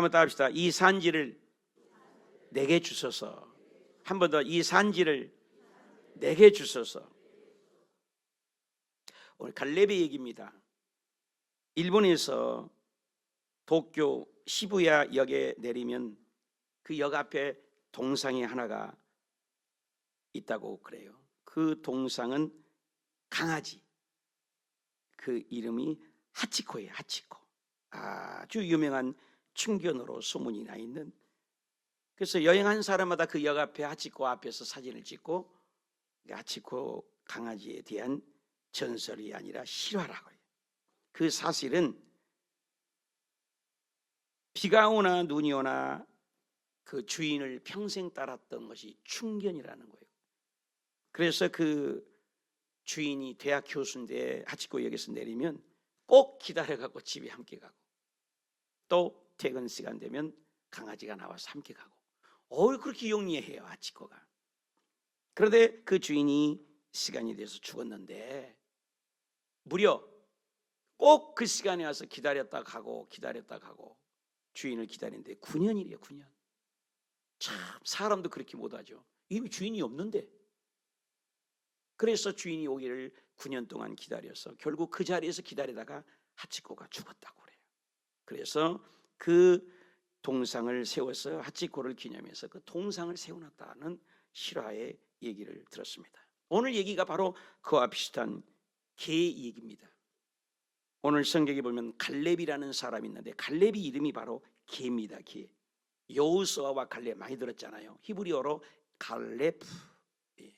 한번 따라합시다. 이 산지를 내게 주소서. 한 번 더, 이 산지를 내게 주소서. 오늘 갈렙의 얘기입니다. 일본에서 도쿄 시부야 역에 내리면 그 역 앞에 동상이 하나가 있다고 그래요. 그 동상은 강아지, 그 이름이 하치코예요. 하치코. 아주 유명한 충견으로 소문이 나 있는. 그래서 여행한 사람마다 그 역 앞에 하치코 앞에서 사진을 찍고 하치코 강아지에 대한 전설이 아니라 실화라고 해요. 그 사실은 비가 오나 눈이 오나 그 주인을 평생 따랐던 것이 충견이라는 거예요. 그래서 그 주인이 대학 교수인데 하치코역에서 내리면 꼭 기다려갖고 집에 함께 가고, 또 퇴근 시간 되면 강아지가 나와서 함께 가고, 그렇게 영리해요 하치코가. 그런데 그 주인이 시간이 돼서 죽었는데 무려 꼭 그 시간에 와서 기다렸다 가고 주인을 기다리는데 9년이래요. 9년. 참 사람도 그렇게 못하죠. 이미 주인이 없는데. 그래서 주인이 오기를 9년 동안 기다려서 결국 그 자리에서 기다리다가 하치코가 죽었다고 그래요. 그래서 그 동상을 세워서 하치코를 기념해서 그 동상을 세워놨다는 실화의 얘기를 들었습니다. 오늘 얘기가 바로 그와 비슷한 개 얘기입니다. 오늘 성경에 보면 갈렙이라는 사람이 있는데 갈렙이 이름이 바로 개입니다. 개. 여호수아와 갈렙 많이 들었잖아요. 히브리어로 갈렙,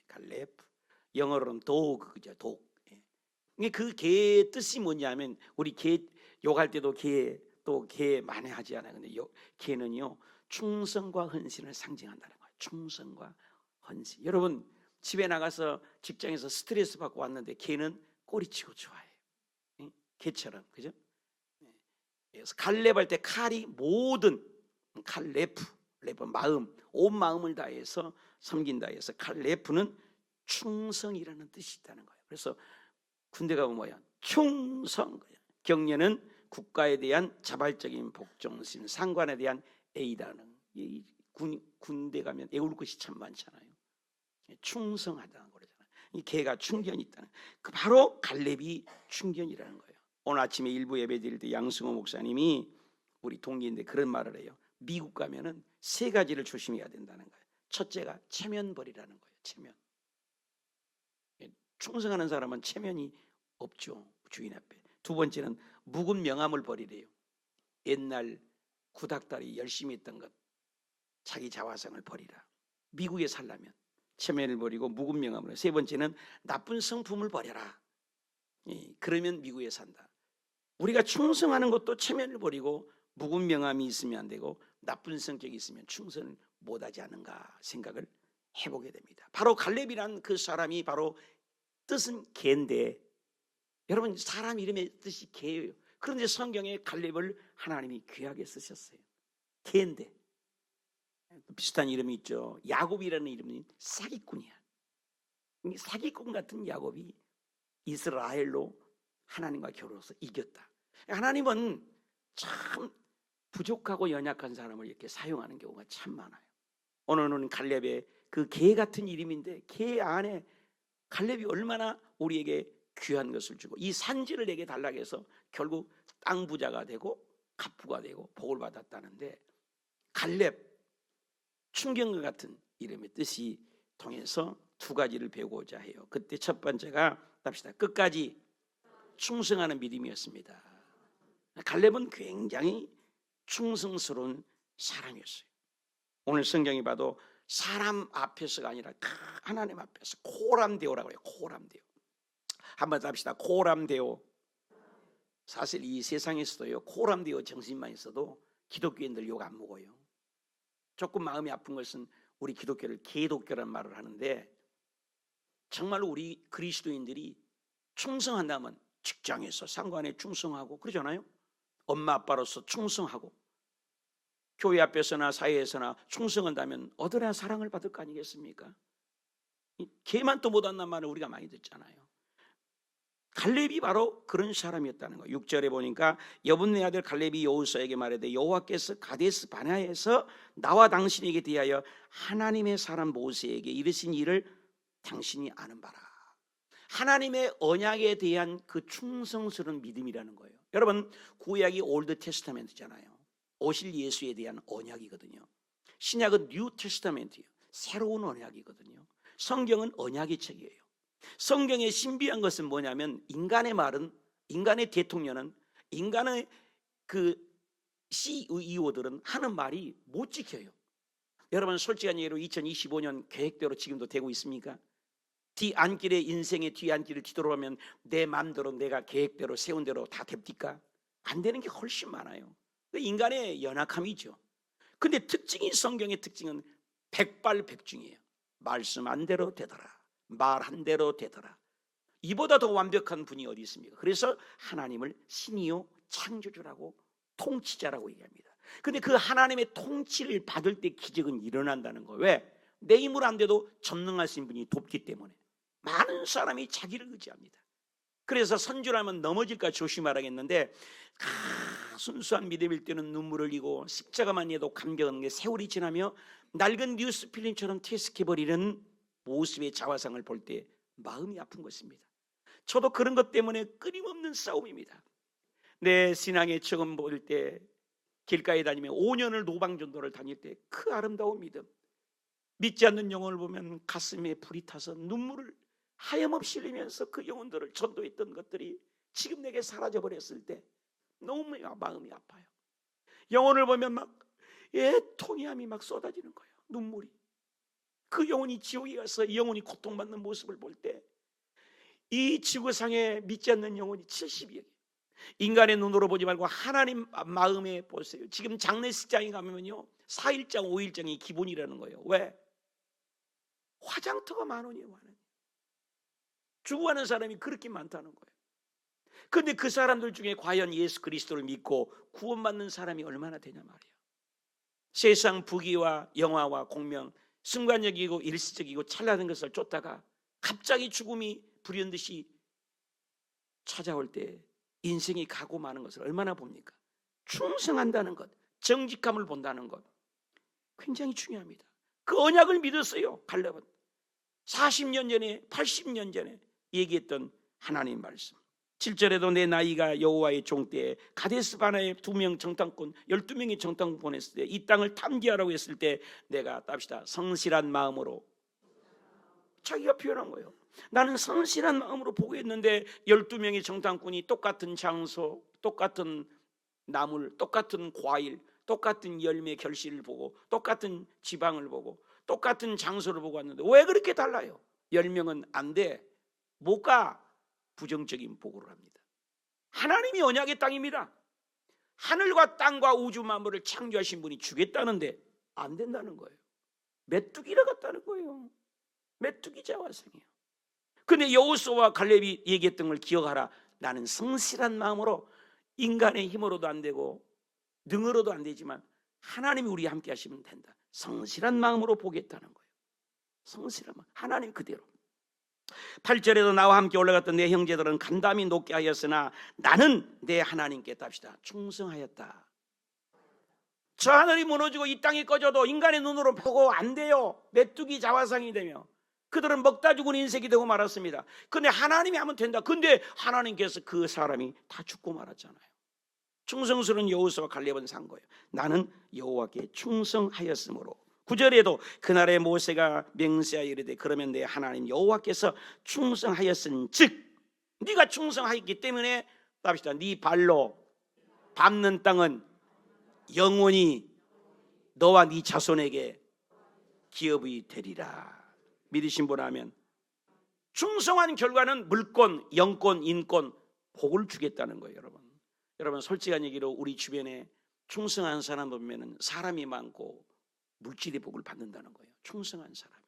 갈렙. 영어로는 도그죠, 독. 그 개의 뜻이 뭐냐면, 우리 개 욕할 때도 개 많이 하지 않아요. 근데 개는요 충성과 헌신을 상징한다는 거예요. 충성과 헌신. 여러분 집에 나가서 직장에서 스트레스 받고 왔는데 개는 꼬리치고 좋아해요. 개처럼, 그죠? 그래서 갈렙할 때 칼이 모든 칼레프, 마음, 온 마음을 다해서 섬긴다 해서 칼레프는 충성이라는 뜻이 있다는 거예요. 그래서 군대 가면 뭐야? 충성. 경례는 국가에 대한 자발적인 복종심, 상관에 대한 애이다는. 군대 가면 애울 것이 참 많잖아요. 충성하다는 거잖아요. 이 개가 충견이 있다는. 그 바로 갈렙이 충견이라는 거예요. 오늘 아침에 일부 예배 드릴 때 양승호 목사님이, 우리 동기인데 그런 말을 해요. 미국 가면은 3가지를 조심해야 된다는 거예요. 첫째가 체면벌이라는 거예요. 체면. 충성하는 사람은 체면이 없죠, 주인 앞에. 2번째는 묵은 명함을 버리래요. 옛날 구닥다리 열심히 했던 것, 자기 자화상을 버리라. 미국에 살려면 체면을 버리고 묵은 명함을. 3번째는 나쁜 성품을 버려라. 그러면 미국에 산다. 우리가 충성하는 것도 체면을 버리고 묵은 명함이 있으면 안 되고 나쁜 성격이 있으면 충성을 못하지 않은가 생각을 해보게 됩니다. 바로 갈렙이란 그 사람이 바로 뜻은 개인데, 여러분 사람 이름의 뜻이 개예요. 그런데 성경에 갈렙을 하나님이 귀하게 쓰셨어요. 개인데. 비슷한 이름이 있죠. 야곱이라는 이름은 사기꾼이야. 사기꾼 같은 야곱이 이스라엘로 하나님과 겨루어서 이겼다. 하나님은 참 부족하고 연약한 사람을 이렇게 사용하는 경우가 참 많아요. 오늘은 갈렙의 그 개 같은 이름인데, 개 안에 갈렙이 얼마나 우리에게 귀한 것을 주고 이 산지를 내게 달라고 해서 결국 땅 부자가 되고 갑부가 되고 복을 받았다는데, 갈렙, 충견과 같은 이름의 뜻이 통해서 2가지를 배우고자 해요. 그때 첫 번째가 답시다. 끝까지 충성하는 믿음이었습니다. 갈렙은 굉장히 충성스러운 사람이었어요. 오늘 성경이 봐도 사람 앞에서가 아니라 하나님 앞에서 코람데오라고 해요. 코람데오. 한번 합시다. 코람데오. 사실 이 세상에서도요, 코람데오 정신만 있어도 기독교인들 욕 안 먹어요. 조금 마음이 아픈 것은 우리 기독교를 개독교라는 말을 하는데, 정말로 우리 그리스도인들이 충성한다면 직장에서 상관에 충성하고 그러잖아요. 엄마 아빠로서 충성하고, 교회 앞에서나 사회에서나 충성한다면 어디나 사랑을 받을 거 아니겠습니까? 개만 또 못한단 말을 우리가 많이 듣잖아요. 갈렙이 바로 그런 사람이었다는 거예요. 6절에 보니까 여분네 아들 갈렙이 여호수아에게 말하되 여호와께서 가데스 바네아에서 나와 당신에게 대하여 하나님의 사람 모세에게 이르신 일을 당신이 아는 바라. 하나님의 언약에 대한 그 충성스러운 믿음이라는 거예요. 여러분, 구약이 올드 테스타멘트잖아요. 오실 예수에 대한 언약이거든요. 신약은 뉴 테스타멘트예요. 새로운 언약이거든요. 성경은 언약의 책이에요. 성경의 신비한 것은 뭐냐면 인간의 말은, 인간의 대통령은, 인간의 그 CEO들은 하는 말이 못 지켜요. 여러분, 솔직한 얘기로 2025년 계획대로 지금도 되고 있습니까? 뒤안길에, 인생의 뒤안길을 뒤돌아보면 내 마음대로 내가 계획대로 세운 대로 다 됩니까? 안 되는 게 훨씬 많아요. 인간의 연약함이죠. 근데 특징이, 성경의 특징은 백발백중이에요. 말씀 한 대로 되더라, 말 한 대로 되더라. 이보다 더 완벽한 분이 어디 있습니까? 그래서 하나님을 신이요 창조주라고, 통치자라고 얘기합니다. 근데 그 하나님의 통치를 받을 때 기적은 일어난다는 거예요. 왜? 내 힘으로 안 돼도 전능하신 분이 돕기 때문에. 많은 사람이 자기를 의지합니다. 그래서 선주라면 넘어질까 조심하라겠는데, 순수한 믿음일 때는 눈물을 흘리고 십자가만 해도 감격하는 게, 세월이 지나며 낡은 뉴스필름처럼 퇴색해버리는 모습의 자화상을 볼 때 마음이 아픈 것입니다. 저도 그런 것 때문에 끊임없는 싸움입니다. 내 신앙의 처음 볼 때, 길가에 다니며 5년을 노방전도를 다닐 때 그 아름다운 믿음, 믿지 않는 영혼을 보면 가슴에 불이 타서 눈물을 하염없이 흘리면서 그 영혼들을 전도했던 것들이 지금 내게 사라져버렸을 때 너무 마음이 아파요. 영혼을 보면 막 애통함이 막 쏟아지는 거예요. 눈물이. 그 영혼이 지옥에 가서 이 영혼이 고통받는 모습을 볼 때, 이 지구상에 믿지 않는 영혼이 70여 개. 인간의 눈으로 보지 말고 하나님 마음에 보세요. 지금 장례식장에 가면요 4일장 5일장이 기본이라는 거예요. 왜? 화장터가 10,000원이에요. 10,000원. 죽어가는 사람이 그렇게 많다는 거예요. 그런데 그 사람들 중에 과연 예수 그리스도를 믿고 구원받는 사람이 얼마나 되냐 말이에요. 세상 부귀와 영화와 공명, 순간적이고 일시적이고 찬란한 것을 쫓다가 갑자기 죽음이 불현듯이 찾아올 때 인생이 가고 마는 것을 얼마나 봅니까? 충성한다는 것, 정직함을 본다는 것, 굉장히 중요합니다. 그 언약을 믿었어요. 갈렙은 40년 전에, 80년 전에 얘기했던 하나님 말씀. 7절에도 내 나이가 여호와의 종 때에 가데스 바네아에 2명 정탐꾼, 12명의 정탐꾼 보냈을 때, 이 땅을 탐지하라고 했을 때 내가 답시다 성실한 마음으로, 자기가 표현한 거예요. 나는 성실한 마음으로 보고 있는데 12명의 정탐꾼이 똑같은 장소, 똑같은 나물, 똑같은 과일, 똑같은 열매 결실을 보고, 똑같은 지방을 보고, 똑같은 장소를 보고 왔는데 왜 그렇게 달라요? 10명은 안 돼, 못 가. 부정적인 보고를 합니다. 하나님이 언약의 땅입니다. 하늘과 땅과 우주 만물을 창조하신 분이 주겠다는데 안 된다는 거예요. 메뚜기라 같다는 거예요. 메뚜기 자화상이에요. 근데 여호수아와 갈렙이 얘기했던 걸 기억하라. 나는 성실한 마음으로, 인간의 힘으로도 안 되고 능으로도 안 되지만 하나님이 우리 함께 하시면 된다. 성실한 마음으로 보겠다는 거예요. 성실한 마음, 하나님 그대로. 8절에도 나와 함께 올라갔던 내 형제들은 간담이 높게 하였으나 나는 내 하나님께 답시다 충성하였다. 저 하늘이 무너지고 이 땅이 꺼져도 인간의 눈으로 보고 안 돼요. 메뚜기 자화상이 되며 그들은 먹다 죽은 인생이 되고 말았습니다. 근데 하나님이 하면 된다. 근데 하나님께서 그 사람이 다 죽고 말았잖아요. 충성스러운 여호수아와 갈렙은 산 거예요. 나는 여호와께 충성하였으므로. 9절에도 그날에 모세가 맹세하여 이르되 그러면 내 하나님 여호와께서 충성하였은즉, 네가 충성하였기 때문에 답시다 네 발로 밟는 땅은 영원히 너와 네 자손에게 기업이 되리라. 믿으신 분 하면 충성한 결과는 물권, 영권, 인권, 복을 주겠다는 거예요. 여러분 솔직한 얘기로 우리 주변에 충성한 사람 보면 사람이 많고 물질의 복을 받는다는 거예요. 충성한 사람이.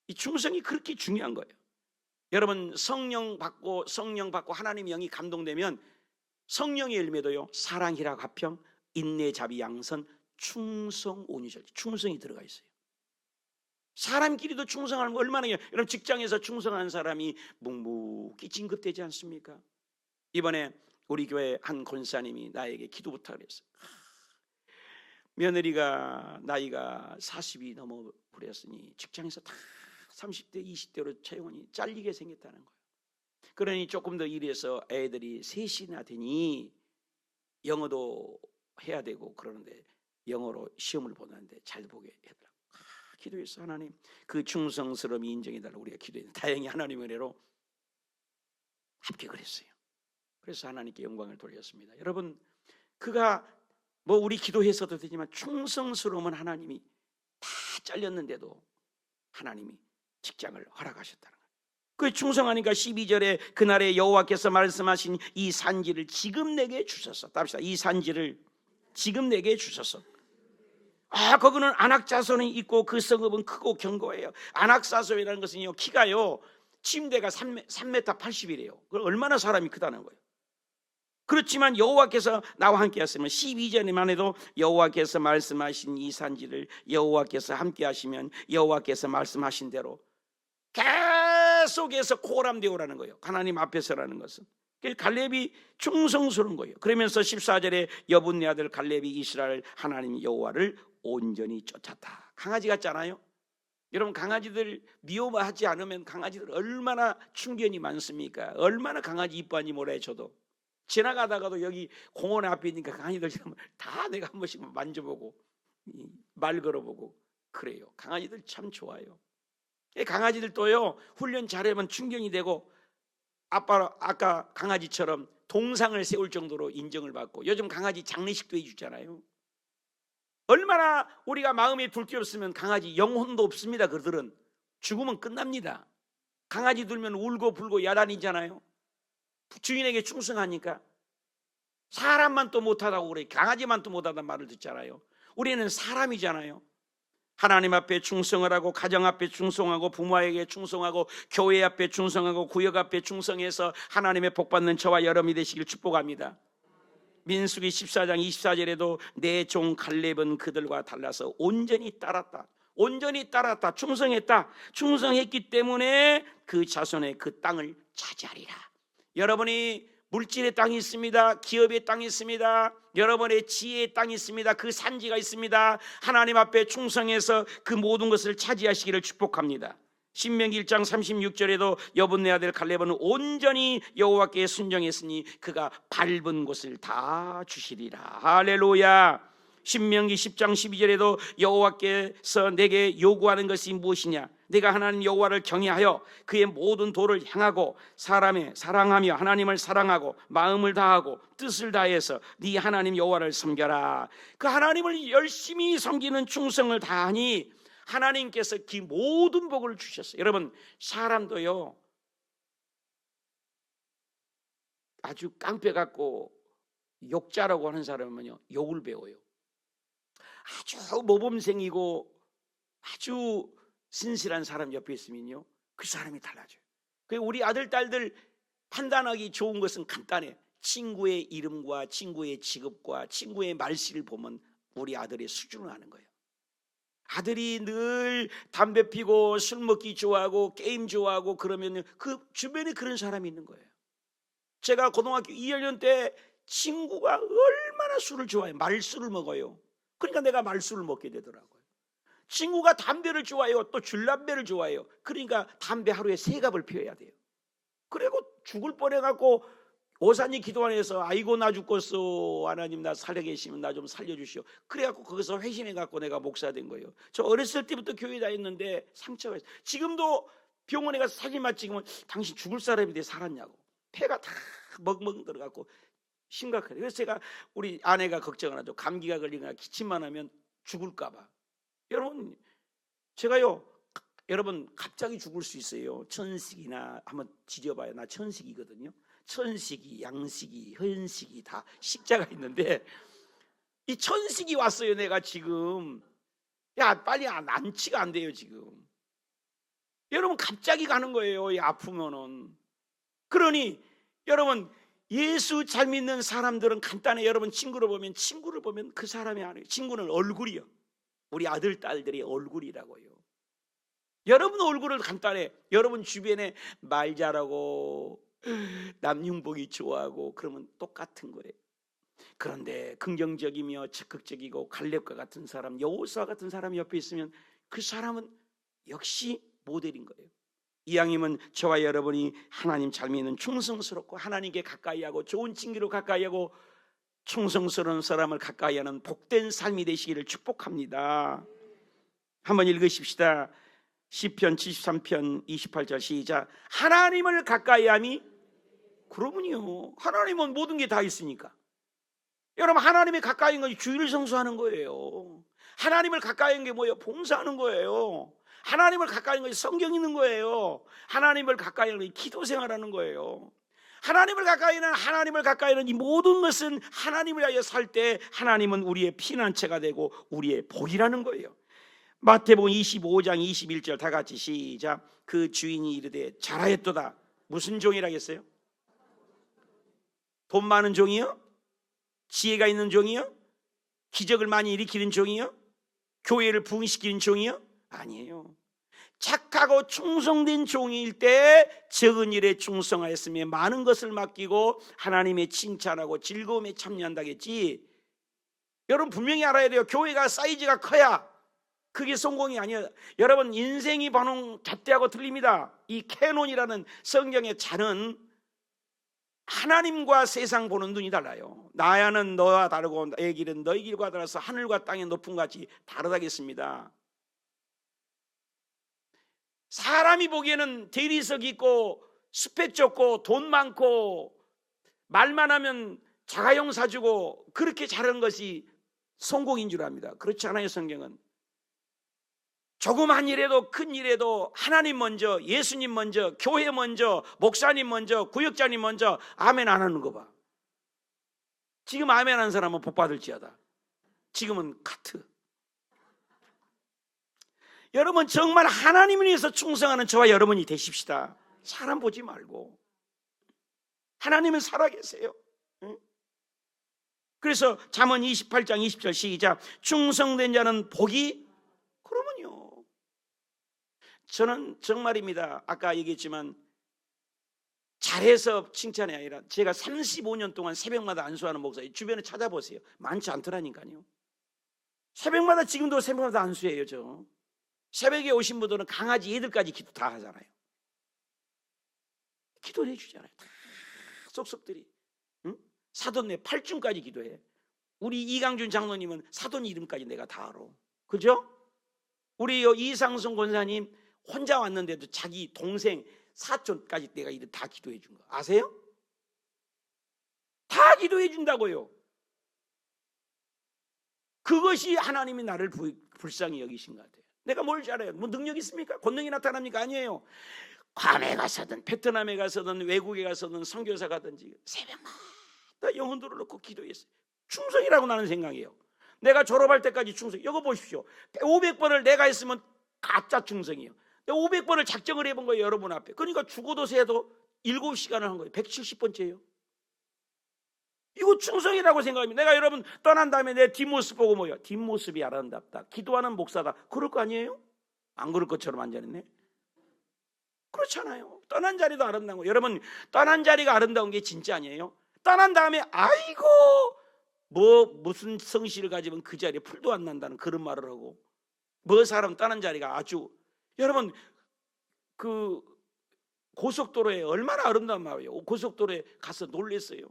이 충성이 그렇게 중요한 거예요. 여러분 성령 받고 하나님 영이 감동되면 성령의 열매도요 사랑, 희락, 화평, 인내, 자비, 양선, 충성, 온유, 절제, 충성이 들어가 있어요. 사람끼리도 충성하는 거 얼마나, 여러분 직장에서 충성한 사람이 묵묵히 진급되지 않습니까? 이번에 우리 교회 한 권사님이 나에게 기도 부탁을 했어요. 며느리가 나이가 40이 넘어 버렸으니 직장에서 다 30대 20대로 채용이 잘리게 생겼다는 거예요. 그러니 조금 더 일해서 애들이 셋이나 되니 영어도 해야 되고 그러는데 영어로 시험을 보는데 잘 보게 해달라고 기도했어. 하나님 그 충성스러움이 인정해달라고 우리가 기도했는데 다행히 하나님의 은혜로 합격을 했어요. 그래서 하나님께 영광을 돌렸습니다. 여러분, 그가 뭐 우리 기도해서도 되지만 충성스러움은 하나님이 다 잘렸는데도 하나님이 직장을 허락하셨다는 거예요. 그 충성하니까 12절에 그날에 여호와께서 말씀하신 이 산지를 지금 내게 주셨어. 답시다. 이 산지를 지금 내게 주셨어. 거기는 안악자손이 있고 그 성읍은 크고 견고해요. 안악자손이라는 것은요, 키가요 침대가 3m 80이래요. 그럼 얼마나 사람이 크다는 거예요. 그렇지만 여호와께서 나와 함께 하시면 12절에만 해도 여호와께서 말씀하신 이 산지를 여호와께서 함께 하시면 여호와께서 말씀하신 대로 계속해서 코람되오라는 거예요. 하나님 앞에서라는 것은. 갈렙이 충성스러운 거예요. 그러면서 14절에 여분네 아들 갈렙이 이스라엘 하나님 여호와를 온전히 쫓았다. 강아지 같잖아요. 여러분, 강아지들 미워하지 않으면 강아지들 얼마나 충견이 많습니까? 얼마나 강아지 이뻐하니 뭐래. 저도 지나가다가도 여기 공원 앞에 있으니까 강아지들 다 내가 한 번씩 만져보고 말 걸어보고 그래요. 강아지들 참 좋아요. 강아지들도요 훈련 잘하면 충견이 되고 아까 강아지처럼 동상을 세울 정도로 인정을 받고, 요즘 강아지 장례식도 해주잖아요. 얼마나 우리가 마음에 둘 게 없으면 강아지 영혼도 없습니다. 그들은 죽으면 끝납니다. 강아지 들면 울고 불고 야단이잖아요. 주인에게 충성하니까. 사람만 또 못하다고 그래. 강아지만 또 못하다는 말을 듣잖아요. 우리는 사람이잖아요. 하나님 앞에 충성을 하고 가정 앞에 충성하고 부모에게 충성하고 교회 앞에 충성하고 구역 앞에 충성해서 하나님의 복받는 저와 여러분이 되시길 축복합니다. 민수기 14장 24절에도 내 종 갈렙은 그들과 달라서 온전히 따랐다. 온전히 따랐다. 충성했다. 충성했기 때문에 그 자손의 그 땅을 차지하리라. 여러분이 물질의 땅이 있습니다. 기업의 땅이 있습니다. 여러분의 지혜의 땅이 있습니다. 그 산지가 있습니다. 하나님 앞에 충성해서 그 모든 것을 차지하시기를 축복합니다. 신명기 1장 36절에도 여분네 아들 갈렙은 온전히 여호와께 순종했으니 그가 밟은 곳을 다 주시리라. 할렐루야. 신명기 10장 12절에도 여호와께서 내게 요구하는 것이 무엇이냐? 내가 하나님 여호와를 경외하여 그의 모든 도를 행하고 사람의 사랑하며 하나님을 사랑하고 마음을 다하고 뜻을 다해서 네 하나님 여호와를 섬겨라. 그 하나님을 열심히 섬기는 충성을 다하니 하나님께서 그 모든 복을 주셨어요. 여러분, 사람도요 아주 깡패 같고 욕자라고 하는 사람은요 욕을 배워요. 아주 모범생이고 아주 신실한 사람 옆에 있으면요 그 사람이 달라져요. 우리 아들 딸들 판단하기 좋은 것은 간단해. 친구의 이름과 친구의 직업과 친구의 말씨를 보면 우리 아들의 수준을 아는 거예요. 아들이 늘 담배 피고 술 먹기 좋아하고 게임 좋아하고 그러면 그 주변에 그런 사람이 있는 거예요. 제가 고등학교 2학년 때 친구가 얼마나 술을 좋아해요. 말술을 먹어요. 그러니까 내가 말술을 먹게 되더라고요. 친구가 담배를 좋아해요. 또 줄담배를 좋아해요. 그러니까 담배 하루에 3갑을 피워야 돼요. 그리고 죽을 뻔해갖고 오산이 기도원에서 아이고 나 죽겠어, 하나님 나 살아계시면 나 좀 살려주시오. 그래갖고 거기서 회심해갖고 내가 목사 된 거예요. 저 어렸을 때부터 교회 다녔는데 상처가 있어요. 지금도 병원에 가서 사진만 찍으면 당신 죽을 사람인데 살았냐고. 폐가 다 멍멍 들어갖고 심각해요. 그래서 제가 우리 아내가 걱정을 하죠. 감기가 걸리거나 기침만 하면 죽을까봐. 여러분, 제가요 여러분 갑자기 죽을 수 있어요. 천식이나 한번 지져봐요. 나 천식이거든요. 천식이, 양식이, 현식이 다 식자가 있는데 이 천식이 왔어요. 내가 지금 빨리 안치가 안 돼요. 지금 여러분 갑자기 가는 거예요. 아프면은. 그러니 여러분 예수 잘 믿는 사람들은 간단해. 여러분 친구를 보면 그 사람이 아니에요. 친구는 얼굴이요. 우리 아들 딸들의 얼굴이라고요. 여러분 얼굴을 간단해. 여러분 주변에 말 잘하고 남용복이 좋아하고 그러면 똑같은 거예요. 그런데 긍정적이며 적극적이고 갈렙과 같은 사람, 여호수아 같은 사람이 옆에 있으면 그 사람은 역시 모델인 거예요. 이왕이면 저와 여러분이 하나님 잘 믿는 충성스럽고 하나님께 가까이하고 좋은 친구로 가까이하고 충성스러운 사람을 가까이하는 복된 삶이 되시기를 축복합니다. 한번 읽으십시다. 시편 73편 28절 시작. 하나님을 가까이함이, 그러면요, 하나님은 모든 게 다 있으니까. 여러분, 하나님이 가까이 있는 것이 주일을 성수하는 거예요. 하나님을 가까이 있는 게 뭐예요? 봉사하는 거예요. 하나님을 가까이 있는 것이 성경 읽는 거예요. 하나님을 가까이 있는 것이 기도 생활하는 거예요. 하나님을 가까이 있는 이 모든 것은 하나님을 위하여 살 때 하나님은 우리의 피난처가 되고 우리의 복이라는 거예요. 마태복음 25장 21절 다 같이 시작. 그 주인이 이르되 잘하였도다. 무슨 종이라겠어요? 돈 많은 종이요? 지혜가 있는 종이요? 기적을 많이 일으키는 종이요? 교회를 부흥시키는 종이요? 아니에요. 착하고 충성된 종일 때 적은 일에 충성하였으며 많은 것을 맡기고 하나님의 칭찬하고 즐거움에 참여한다겠지. 여러분 분명히 알아야 돼요. 교회가 사이즈가 커야 그게 성공이 아니에요. 여러분 인생이 반응 잣대하고 틀립니다. 이 캐논이라는 성경의 잔은 하나님과 세상 보는 눈이 달라요. 나야는 너와 다르고 너의 길은 너의 길과 달라서 하늘과 땅의 높음 같이 다르다겠습니다. 사람이 보기에는 대리석 있고 스펙 좋고 돈 많고 말만 하면 자가용 사주고 그렇게 잘하는 것이 성공인 줄 압니다. 그렇지 않아요. 성경은 조그만 일에도 큰 일에도 하나님 먼저, 예수님 먼저, 교회 먼저, 목사님 먼저, 구역장님 먼저 아멘 안 하는 거 봐. 지금 아멘 하는 사람은 복 받을지어다. 지금은 카트. 여러분 정말 하나님을 위해서 충성하는 저와 여러분이 되십시다. 사람 보지 말고 하나님은 살아계세요. 그래서 잠언 28장 20절 시작. 충성된 자는 복이, 그러면요, 저는 정말입니다. 아까 얘기했지만 잘해서 칭찬이 아니라 제가 35년 동안 새벽마다 안수하는 목사님 주변에 찾아보세요. 많지 않더라니까요. 새벽마다, 지금도 새벽마다 안수해요. 저 새벽에 오신 분들은 강아지 애들까지 기도 다 하잖아요. 기도해 주잖아요. 다 쏙쏙들이. 응? 사돈 내 8중까지 기도해. 우리 이강준 장로님은 사돈 이름까지 내가 다 알아. 그죠? 우리 이상성 권사님 혼자 왔는데도 자기 동생 사촌까지 내가 이름 다 기도해 준 거 아세요? 다 기도해 준다고요. 그것이 하나님이 나를 불쌍히 여기신 것 같아요. 내가 뭘 잘해요? 뭐 능력 있습니까? 권능이 나타납니까? 아니에요. 괌에 가서든 베트남에 가서든 외국에 가서든 선교사 가든지 새벽마다 영혼들을 놓고 기도했어요. 충성이라고 나는 생각해요. 내가 졸업할 때까지 충성. 이거 보십시오. 500번을 내가 했으면 가짜 충성이에요. 500번을 작정을 해본 거예요. 여러분 앞에. 그러니까 죽어도 새도 7시간을 한 거예요. 170번째예요. 이거 충성이라고 생각합니다. 내가 여러분 떠난 다음에 내 뒷모습 보고 뭐야? 뒷모습이 아름답다. 기도하는 목사다. 그럴 거 아니에요? 안 그럴 것처럼 앉아있네. 그렇잖아요. 떠난 자리도 아름다운 거. 여러분 떠난 자리가 아름다운 게 진짜 아니에요? 떠난 다음에 아이고 무슨 성실을 가지면 그 자리에 풀도 안 난다는 그런 말을 하고, 사람 떠난 자리가 아주, 여러분 그 고속도로에 얼마나 아름다운 말이에요. 고속도로에 가서 놀랬어요.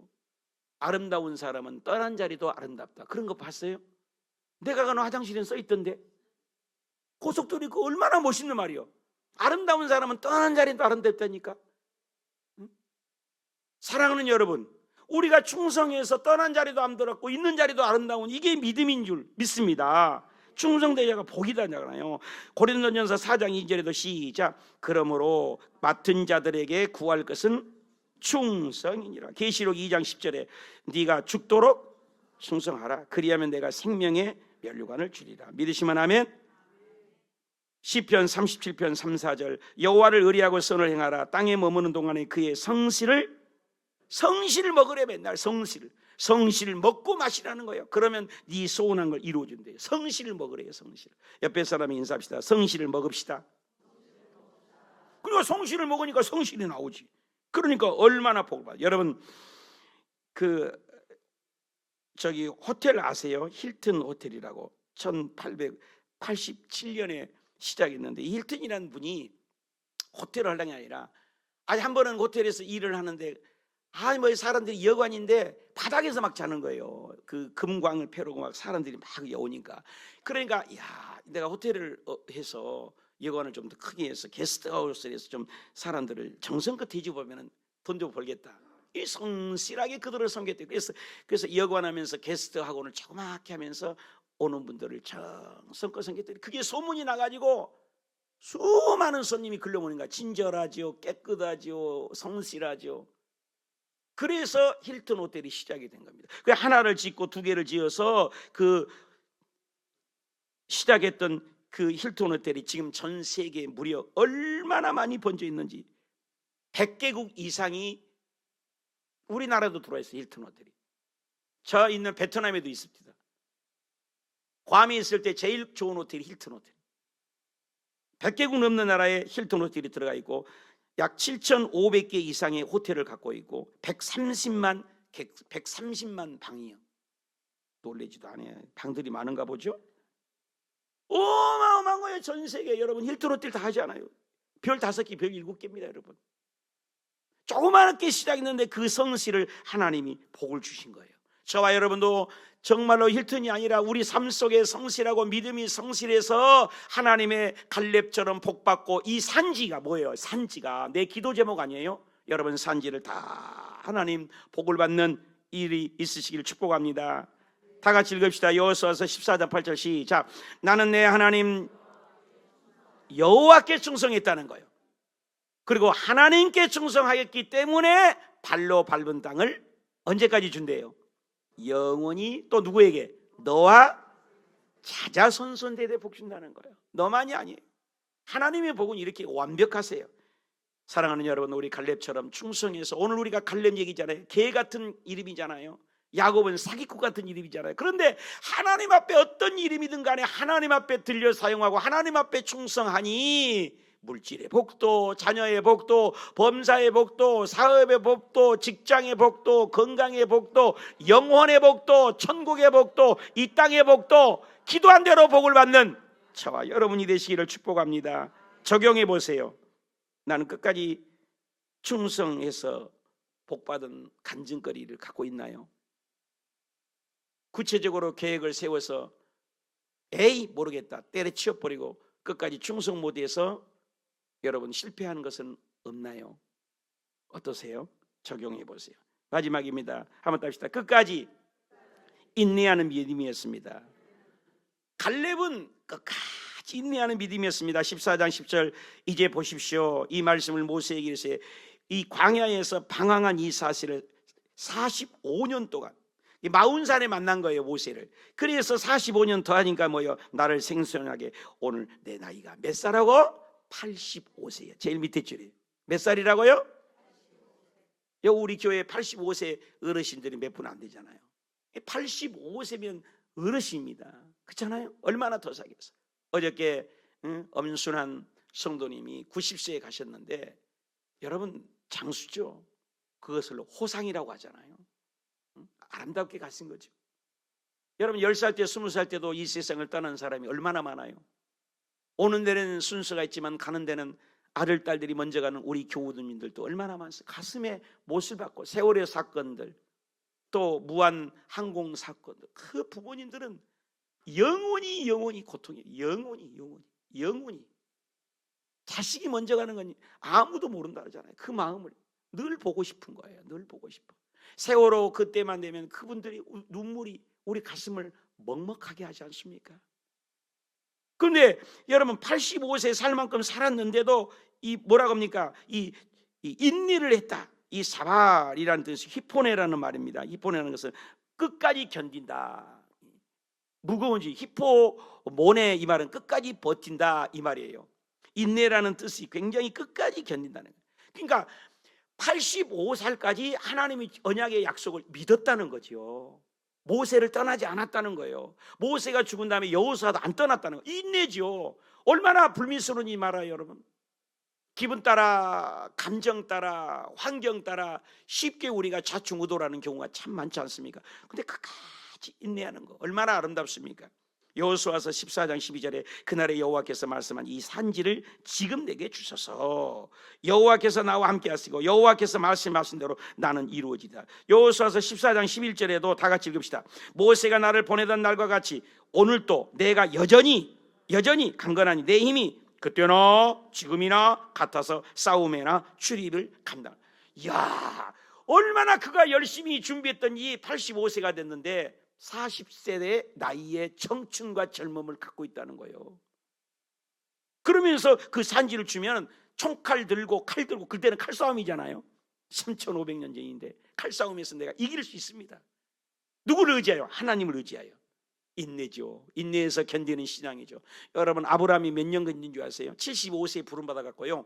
아름다운 사람은 떠난 자리도 아름답다. 그런 거 봤어요? 내가 가는 화장실에 써 있던데. 고속도로에 그 얼마나 멋있는 말이요. 아름다운 사람은 떠난 자리도 아름답다니까. 응? 사랑하는 여러분, 우리가 충성해서 떠난 자리도 아름답고 있는 자리도 아름다운 이게 믿음인 줄 믿습니다. 충성되자가 복이다잖아요. 고린도전서 4장 2절에도 시작. 그러므로 맡은 자들에게 구할 것은 충성이니라. 계시록 2장 10절에 네가 죽도록 충성하라. 그리하면 내가 생명의 면류관을 주리라. 믿으시면 아멘. 시편 37편 3, 4절 여호와를 의리하고 선을 행하라. 땅에 머무는 동안에 그의 성실을 먹으래. 맨날 성실을 먹고 마시라는 거예요. 그러면 네 소원한 걸 이루어준대요. 성실을 먹으래요. 성실. 옆에 사람이 인사합시다. 성실을 먹읍시다. 그러니까 성실을 먹으니까 성실이 나오지. 그러니까 얼마나 복을 받아. 여러분 저기 호텔 아세요? 힐튼 호텔이라고 1887년에 시작했는데, 이 힐튼이라는 분이 호텔을 하려는 게 아니라 한 번은 호텔에서 일을 하는데 뭐 사람들이 여관인데 바닥에서 막 자는 거예요. 그 금광을 펴고 막 사람들이 막 오니까. 그러니까 야, 내가 호텔을 해서 여관을 좀 더 크게 해서 게스트하우스를 해서 좀 사람들을 정성껏 뒤집어보면 돈 좀 벌겠다. 이 성실하게 그들을 섬겼대. 그래서 여관하면서 게스트하고는 조그맣게 하면서 오는 분들을 정성껏 섬겼대. 그게 소문이 나가지고 수많은 손님이 글러오니까 친절하죠, 깨끗하죠, 성실하죠. 그래서 힐튼 호텔이 시작이 된 겁니다. 그 하나를 짓고 두 개를 지어서 그 시작했던 그 힐튼 호텔이 지금 전 세계에 무려 얼마나 많이 번져 있는지, 100개국 이상이 우리나라도 들어와 있어요. 힐튼 호텔이. 저 있는 베트남에도 있습니다. 괌에 있을 때 제일 좋은 호텔이 힐튼 호텔. 100개국 넘는 나라에 힐튼 호텔이 들어가 있고 약 7,500개 이상의 호텔을 갖고 있고 130만 방이요. 놀라지도 않아요. 방들이 많은가 보죠. 어마어마한 거예요. 전 세계. 여러분 힐튼 호텔 다 하지 않아요? 별 5개, 별 7개입니다. 여러분 조그맣게 시작했는데 그 성실을 하나님이 복을 주신 거예요. 저와 여러분도 정말로 힐튼이 아니라 우리 삶 속에 성실하고 믿음이 성실해서 하나님의 갈렙처럼 복받고, 이 산지가 뭐예요? 산지가 내 기도 제목 아니에요? 여러분 산지를 다 하나님 복을 받는 일이 있으시길 축복합니다. 다 같이 읽읍시다. 여호수아서 14장 8절 시작. 나는 내 하나님 여호와께 충성했다는 거예요. 그리고 하나님께 충성하였기 때문에 발로 밟은 땅을 언제까지 준대요? 영원히. 또 누구에게? 너와 자자손손대대 복 준다는 거예요. 너만이 아니에요. 하나님의 복은 이렇게 완벽하세요. 사랑하는 여러분, 우리 갈렙처럼 충성해서, 오늘 우리가 갈렙 얘기잖아요. 개 같은 이름이잖아요. 야곱은 사기꾼 같은 이름이잖아요. 그런데 하나님 앞에 어떤 이름이든 간에 하나님 앞에 들려 사용하고 하나님 앞에 충성하니 물질의 복도, 자녀의 복도, 범사의 복도, 사업의 복도, 직장의 복도, 건강의 복도, 영혼의 복도, 천국의 복도, 이 땅의 복도, 기도한 대로 복을 받는 저와 여러분이 되시기를 축복합니다. 적용해 보세요. 나는 끝까지 충성해서 복받은 간증거리를 갖고 있나요? 구체적으로 계획을 세워서 에이 모르겠다 때려치워버리고 끝까지 충성 못해서 여러분 실패하는 것은 없나요? 어떠세요? 적용해 보세요. 마지막입니다. 한번 답시다. 끝까지 인내하는 믿음이었습니다. 갈렙은 끝까지 인내하는 믿음이었습니다. 14장 10절 이제 보십시오. 이 말씀을 모세에게 이르시되 이 광야에서 방황한 이 사실을 45년 동안 40살에 만난 거예요, 모세를. 그래서 45년 더 하니까 뭐요? 나를 생생하게. 오늘 내 나이가 몇 살하고? 85세예요. 제일 밑에 줄이에요. 몇 살이라고요? 우리 교회에 85세 어르신들이 몇 분 안 되잖아요. 85세면 어르신입니다. 그렇잖아요? 얼마나 더 사겠어. 어저께 엄순한 성도님이 90세에 가셨는데, 여러분 장수죠. 그것을 호상이라고 하잖아요. 아름답게 가신 거죠. 여러분 10살 때 20살 때도 이 세상을 떠난 사람이 얼마나 많아요. 오는 데는 순서가 있지만 가는 데는 아들 딸들이 먼저 가는 우리 교우들도 얼마나 많습니까? 가슴에 못을 박고 세월의 사건들, 또 무한 항공 사건들, 그 부모님들은 영원히 고통이에요. 영원히 자식이 먼저 가는 건 아무도 모른다 그러잖아요. 그 마음을 늘 보고 싶은 거예요. 늘 보고 싶어. 세월호 그때만 되면 그분들이 눈물이 우리 가슴을 먹먹하게 하지 않습니까? 그런데 여러분 85세 살 만큼 살았는데도 이 뭐라고 합니까? 이 인내를 했다. 이 사발이라는 뜻이 히포네라는 말입니다. 히포네라는 것은 끝까지 견딘다. 무거운지 히포모네 이 말은 끝까지 버틴다 이 말이에요. 인내라는 뜻이 굉장히 끝까지 견딘다는 거예요. 그러니까 85살까지 하나님의 언약의 약속을 믿었다는 거죠. 모세를 떠나지 않았다는 거예요. 모세가 죽은 다음에 여호수아도 안 떠났다는 거예요. 인내죠. 얼마나 불미스러운지 말아요, 여러분. 기분 따라, 감정 따라, 환경 따라 쉽게 우리가 좌충우돌하는 경우가 참 많지 않습니까? 근데 끝까지 인내하는 거 얼마나 아름답습니까? 여호수아서 14장 12절에 그날에 여호와께서 말씀한 이 산지를 지금 내게 주소서. 여호와께서 나와 함께 하시고 여호와께서 말씀하신 대로 나는 이루어지다. 여호수아서 14장 11절에도 다 같이 읽읍시다. 모세가 나를 보내던 날과 같이 오늘도 내가 여전히 강건하니 내 힘이 그때나 지금이나 같아서 싸움에나 출입을 감당. 이야, 얼마나 그가 열심히 준비했던 이 85세가 됐는데 40세의 나이에 청춘과 젊음을 갖고 있다는 거예요. 그러면서 그 산지를 주면 총칼 들고 칼 들고, 그때는 칼싸움이잖아요. 3500년 전인데 칼싸움에서 내가 이길 수 있습니다. 누구를 의지하여? 하나님을 의지하여. 인내죠. 인내해서 견디는 신앙이죠. 여러분, 아브라함이 몇 년 견딘 줄 아세요? 75세에 부름받아갖고요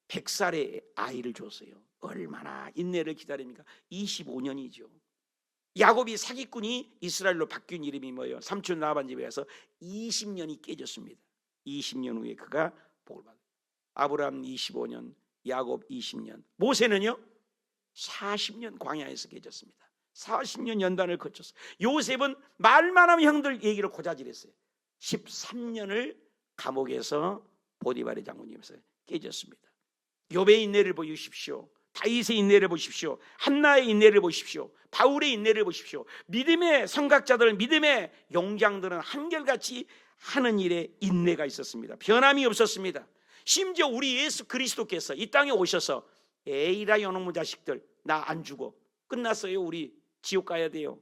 100살의 아이를 줬어요. 얼마나 인내를 기다립니까? 25년이죠. 야곱이 사기꾼이 이스라엘로 바뀐 이름이 뭐예요? 삼촌 라반 집에 가서 20년이 깨졌습니다. 20년 후에 그가 복을 받아요. 아브라함 25년, 야곱 20년, 모세는요 40년 광야에서 깨졌습니다. 40년 연단을 거쳤어요. 요셉은 말만 하면 형들 얘기를 고자질했어요. 13년을 감옥에서 보디발의 장군님에서 깨졌습니다. 욥의 인내를 보십시오. 다윗의 인내를 보십시오. 한나의 인내를 보십시오. 바울의 인내를 보십시오. 믿음의 성각자들, 믿음의 용장들은 한결같이 하는 일에 인내가 있었습니다. 변함이 없었습니다. 심지어 우리 예수 그리스도께서 이 땅에 오셔서 에이라 요놈의 자식들 나 안 죽어 끝났어요. 우리 지옥 가야 돼요.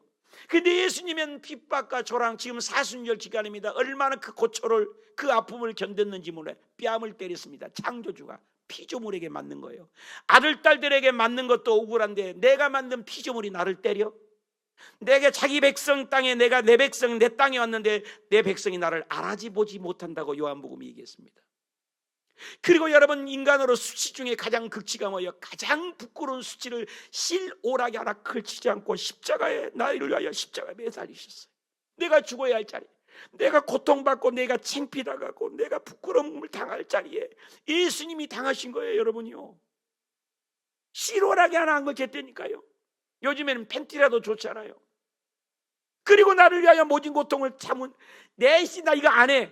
근데 예수님은 핍박과 조랑 지금 사순절 기간입니다. 얼마나 그 고초를, 그 아픔을 견뎠는지 몰라요. 뺨을 때렸습니다. 창조주가 피조물에게 맞는 거예요. 아들 딸들에게 맞는 것도 억울한데 내가 만든 피조물이 나를 때려? 내가 자기 백성 땅에, 내가 내 백성 내 땅에 왔는데 내 백성이 나를 알아지 보지 못한다고 요한복음이 얘기했습니다. 그리고 여러분, 인간으로 수치 중에 가장 극치가 뭐예요? 가장 부끄러운 수치를 실오라게 하나 걸치지 않고 십자가에 나를 위하여 십자가에 매달리셨어요. 내가 죽어야 할 자리, 내가 고통받고 내가 창피당하고 내가 부끄러움을 당할 자리에 예수님이 당하신 거예요. 여러분요, 실오라게 하나 한 걸 쟀다니까요. 요즘에는 팬티라도 좋잖아요. 그리고 나를 위하여 모든 고통을 참은 내시 나 이거 안 해.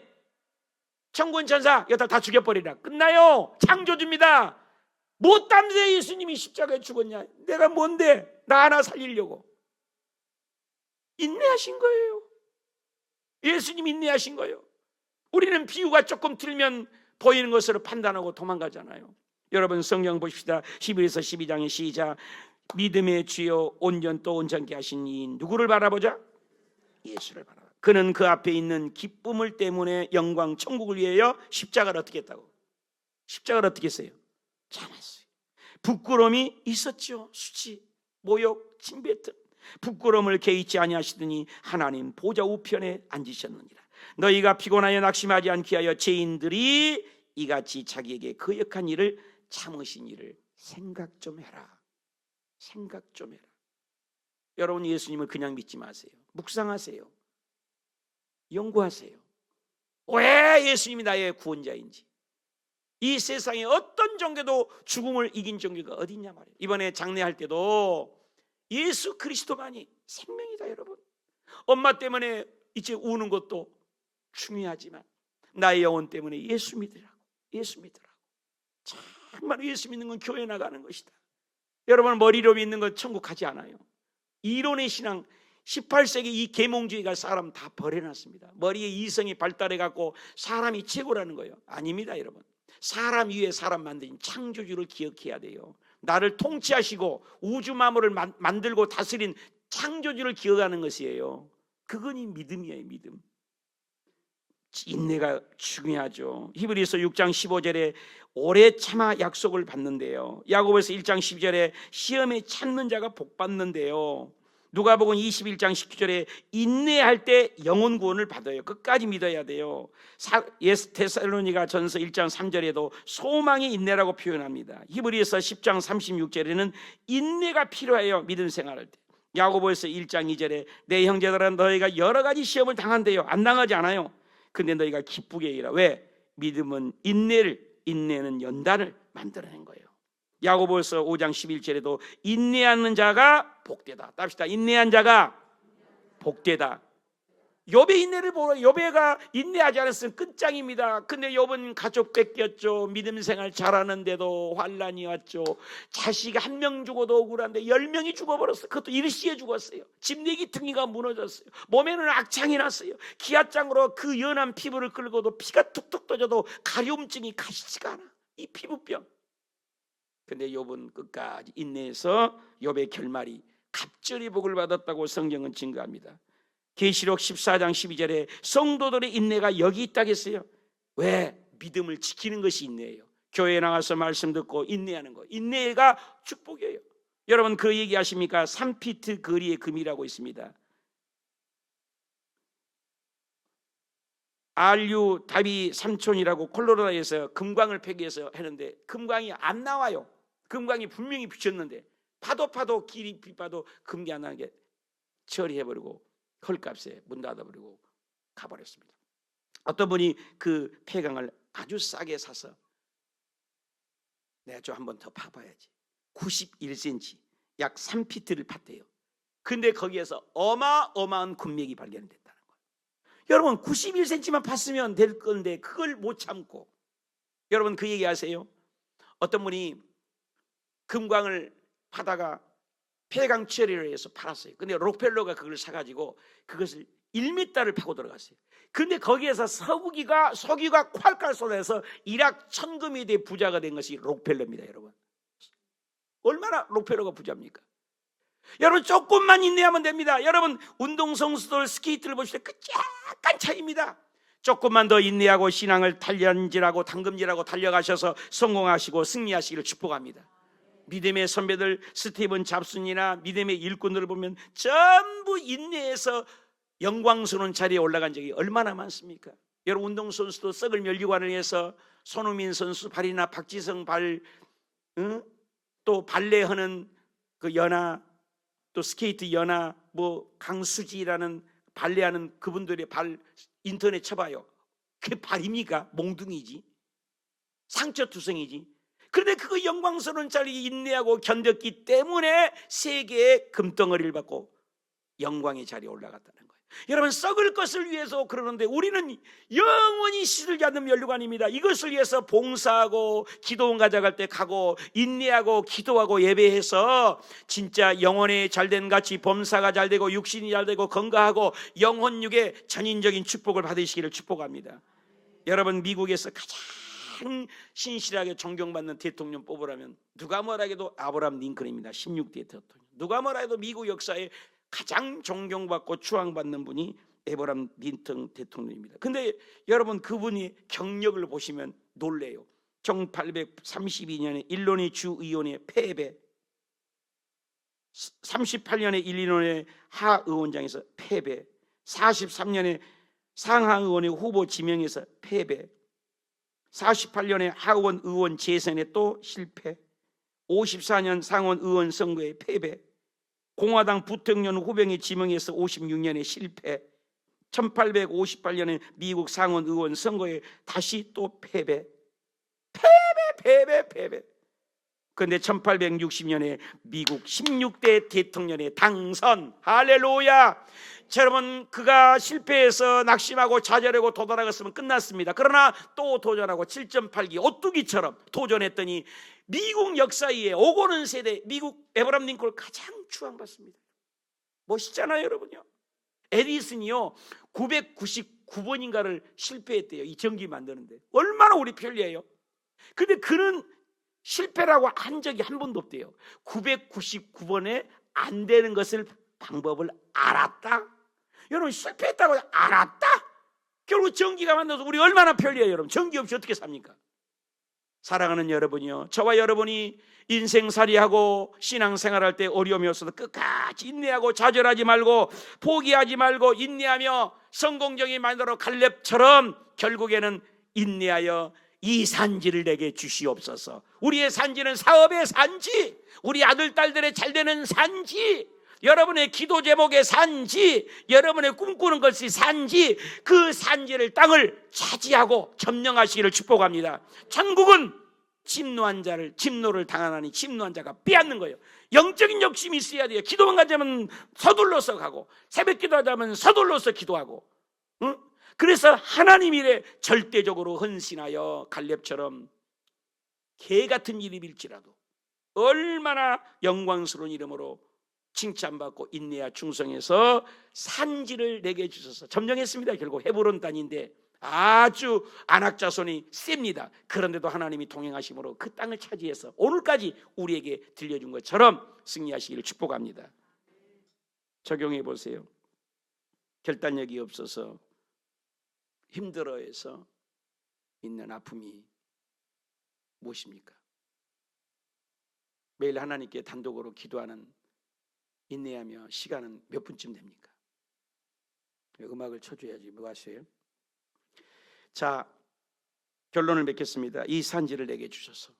천군 천사 여기다 다 죽여버리라. 끝나요. 창조주입니다. 뭐 때문에 예수님이 십자가에 죽었냐? 내가 뭔데 나 하나 살리려고. 인내하신 거예요. 예수님 인내하신 거예요. 우리는 비유가 조금 틀면 보이는 것으로 판단하고 도망가잖아요. 여러분, 성경 보십시다. 11에서 12장의 시작. 믿음의 주여 온전 또 온전케 하신 이인 누구를 바라보자? 예수를 바라봐. 그는 그 앞에 있는 기쁨을 때문에 영광 천국을 위하여 십자가를 어떻게 했다고? 십자가를 어떻게 했어요? 참았어요. 부끄러움이 있었죠. 수치, 모욕, 침뱉음. 부끄러움을 개의치 아니하시더니 하나님 보좌 우편에 앉으셨느니라. 너희가 피곤하여 낙심하지 않게 하여 죄인들이 이같이 자기에게 거역한 일을 참으신 일을 생각 좀 해라. 생각 좀 해라. 여러분, 예수님을 그냥 믿지 마세요. 묵상하세요. 연구하세요. 왜 예수님이 나의 구원자인지. 이 세상에 어떤 종교도 죽음을 이긴 종교가 어디 있냐 말이에요. 이번에 장례할 때도 예수 그리스도만이 생명이다. 여러분, 엄마 때문에 이제 우는 것도 중요하지만 나의 영혼 때문에 예수 믿으라고. 예수 믿으라고. 정말 예수 믿는 건 교회 나가는 것이다. 여러분, 머리로 믿는 건 천국 가지 않아요. 이론의 신앙, 18세기 이 계몽주의가 사람 다 버려놨습니다. 머리에 이성이 발달해갖고 사람이 최고라는 거예요. 아닙니다. 여러분, 사람 위에 사람 만드신 창조주를 기억해야 돼요. 나를 통치하시고 우주 만물을 만들고 다스린 창조주를 기억하는 것이에요. 그건이 믿음이에요. 믿음. 인내가 중요하죠. 히브리서 6장 15절에 오래 참아 약속을 받는데요. 야고보서 1장 12절에 시험에 참는 자가 복 받는데요. 누가복음 21장 19절에 인내할 때 영혼 구원을 받아요. 끝까지 믿어야 돼요. 데살로니가 전서 1장 3절에도 소망의 인내라고 표현합니다. 히브리서 10장 36절에는 인내가 필요해요. 믿음 생활할 때. 야고보서 1장 2절에 내 형제들아 너희가 여러 가지 시험을 당한대요. 안 당하지 않아요. 근데 너희가 기쁘게 일하라. 왜? 믿음은 인내를, 인내는 연단을, 만들어낸 거예요. 야고보서 5장 11절에도 인내하는 자가 복되다. 답시다. 인내한 자가 복되다. 욥의 인내를 보고 욥가 인내하지 않았으면 끝장입니다. 근데 욥은 가족 뺏겼죠. 믿음 생활 잘하는데도 환란이 왔죠. 자식 한 명 죽어도 억울한데 10명이 죽어버렸어요. 그것도 일시에 죽었어요. 집내기 등이가 무너졌어요. 몸에는 악창이 났어요. 기아장으로 그 연한 피부를 긁어도 피가 툭툭 터져도 가려움증이 가시지가 않아. 이 피부병. 근데 욥은 끝까지 인내해서 욥의 결말이 갑절이 복을 받았다고 성경은 증거합니다. 계시록 14장 12절에 성도들의 인내가 여기 있다고 했어요. 왜? 믿음을 지키는 것이 인내예요. 교회에 나가서 말씀 듣고 인내하는 거, 인내가 축복이에요. 여러분 그 얘기 아십니까? 3피트 거리의 금이라고 있습니다. RU 다비 삼촌이라고 콜로라도에서 금광을 폐기해서 했는데 금광이 안 나와요. 금광이 분명히 비쳤는데 파도 길이 봐도 금이 안 나는 게 처리해버리고 헐값에 문 닫아버리고 가버렸습니다. 어떤 분이 그 폐광을 아주 싸게 사서 내가 좀 한 번 더 파봐야지. 91cm 약 3피트를 팠대요. 근데 거기에서 어마어마한 금맥이 발견됐다는 거예요. 여러분 91cm만 팠으면 될 건데 그걸 못 참고, 여러분 그 얘기 아세요? 어떤 분이 금광을 파다가 폐광 처리를 해서 팔았어요. 근데 록펠러가 그걸 사가지고 그것을 1m를 파고 들어갔어요. 근데 거기에서 석유가 콸콸 쏟아서 일약 천금이 돼 부자가 된 것이 록펠러입니다. 여러분 얼마나 록펠러가 부자입니까? 여러분 조금만 인내하면 됩니다. 여러분 운동선수들 스케이트를 보실 때 그 약간 차이입니다. 조금만 더 인내하고 신앙을 단련질하고 당금질하고 달려가셔서 성공하시고 승리하시기를 축복합니다. 믿음의 선배들 스티븐 잡슨이나 믿음의 일꾼들을 보면 전부 인내해서 영광스러운 자리에 올라간 적이 얼마나 많습니까? 여러분 운동선수도 썩을 멸류관을 위해서 손흥민 선수 발이나 박지성 발, 또 발레하는 그 연하, 또 스케이트 연하, 뭐 강수지라는 발레하는 그분들의 발 인터넷 쳐봐요. 그게 발입니까? 몽둥이지, 상처투성이지. 그런데 그 영광스러운 자리에 인내하고 견뎠기 때문에 세계의 금덩어리를 받고 영광의 자리에 올라갔다는 거예요. 여러분 썩을 것을 위해서 그러는데 우리는 영원히 시들지 않는 멸류관입니다. 이것을 위해서 봉사하고 기도원 가져갈 때 가고 인내하고 기도하고 예배해서 진짜 영혼이 잘된 같이 범사가 잘되고 육신이 잘되고 건강하고 영혼육의 전인적인 축복을 받으시기를 축복합니다. 여러분 미국에서 가장 신실하게 존경받는 대통령 뽑으라면 누가 뭐라 해도 아브라함 링컨입니다. 16대 대통령. 누가 뭐라 해도 미국 역사에 가장 존경받고 추앙받는 분이 아브라함 링컨 대통령입니다. 근데 여러분 그분이 경력을 보시면 놀래요. 1832년에 일리노이 주의원의 패배, 38년에 일리노이 하의원장에서 패배, 43년에 상하의원의 후보 지명에서 패배, 48년에 하원 의원 재선에 또 실패, 54년 상원 의원 선거에 패배, 공화당 부통령 후보에 지명해서 56년에 실패, 1858년에 미국 상원 의원 선거에 다시 또 패배. 그런데 1860년에 미국 16대 대통령의 당선. 할렐루야. 여러분 그가 실패해서 낙심하고 좌절하고 도달하였으면 끝났습니다. 그러나 또 도전하고 7.8기 오뚜기처럼 도전했더니 미국 역사에 오고는 세대 미국 아브라함 링컨을 가장 추앙받습니다. 멋있잖아요 여러분요. 에디슨이요 999번인가를 실패했대요. 이 전기 만드는데 얼마나 우리 편리해요. 근데 그는 실패라고 한 적이 한 번도 없대요. 999번에 안 되는 것을 방법을 알았다. 여러분 실패했다고 알았다. 결국 전기가 만들어서 우리 얼마나 편리해요. 여러분 전기 없이 어떻게 삽니까? 사랑하는 여러분이요, 저와 여러분이 인생살이하고 신앙생활할 때 어려움이 없어도 끝까지 인내하고 좌절하지 말고 포기하지 말고 인내하며 성공적인 마인드로 갈렙처럼 결국에는 인내하여 이 산지를 내게 주시옵소서. 우리의 산지는 사업의 산지, 우리 아들 딸들의 잘되는 산지, 여러분의 기도 제목의 산지, 여러분의 꿈꾸는 것이 산지, 그 산지를 땅을 차지하고 점령하시기를 축복합니다. 천국은 침노를 당하나니 침노한 자가 빼앗는 거예요. 영적인 욕심이 있어야 돼요. 기도만 가자면 서둘러서 가고, 새벽 기도하자면 서둘러서 기도하고, 응? 그래서 하나님 일에 절대적으로 헌신하여 갈렙처럼 개 같은 이름일지라도 얼마나 영광스러운 이름으로 칭찬받고 인내와 충성해서 산지를 내게 주셔서 점령했습니다. 결국 헤브론 땅인데 아주 아낙 자손이 셉니다. 그런데도 하나님이 동행하심으로 그 땅을 차지해서 오늘까지 우리에게 들려준 것처럼 승리하시기를 축복합니다. 적용해 보세요. 결단력이 없어서 힘들어해서 있는 아픔이 무엇입니까? 매일 하나님께 단독으로 기도하는 인내하며 시간은 몇 분쯤 됩니까? 음악을 쳐줘야지 뭐 하세요? 자, 결론을 맺겠습니다. 이 산지를 내게 주셔서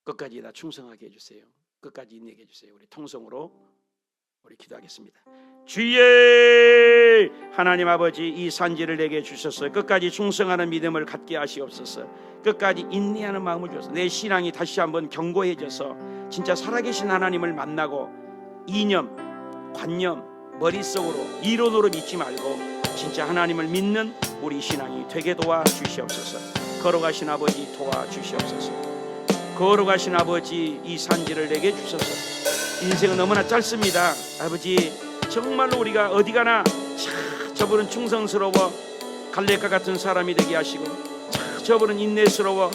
끝까지 다 충성하게 해주세요. 끝까지 인내하게 해주세요. 우리 통성으로 우리 기도하겠습니다. 주의 하나님 아버지, 이 산지를 내게 주셔서 끝까지 충성하는 믿음을 갖게 하시옵소서. 끝까지 인내하는 마음을 주셔서 내 신앙이 다시 한번 견고해져서 진짜 살아계신 하나님을 만나고 이념, 관념, 머릿속으로 이론으로 믿지 말고 진짜 하나님을 믿는 우리 신앙이 되게 도와주시옵소서. 걸어가신 아버지 도와주시옵소서. 걸어가신 아버지, 이 산지를 내게 주셔서 인생은 너무나 짧습니다. 아버지, 정말로 우리가 어디 가나 저분은 충성스러워 갈렙과 같은 사람이 되게 하시고 저분은 인내스러워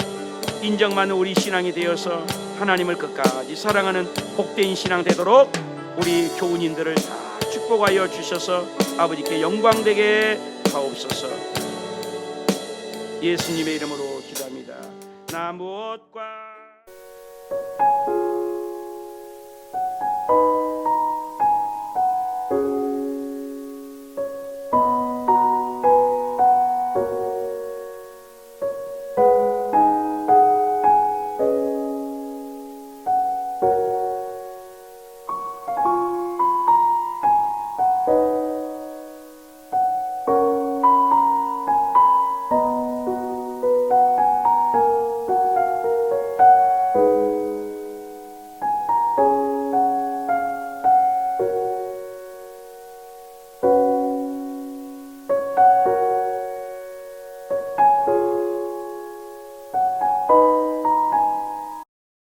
인정받는 우리 신앙이 되어서 하나님을 끝까지 사랑하는 복된 신앙 되도록 우리 교우님들을 다 축복하여 주셔서 아버지께 영광되게 하옵소서. 예수님의 이름으로 기도합니다. 나 무엇과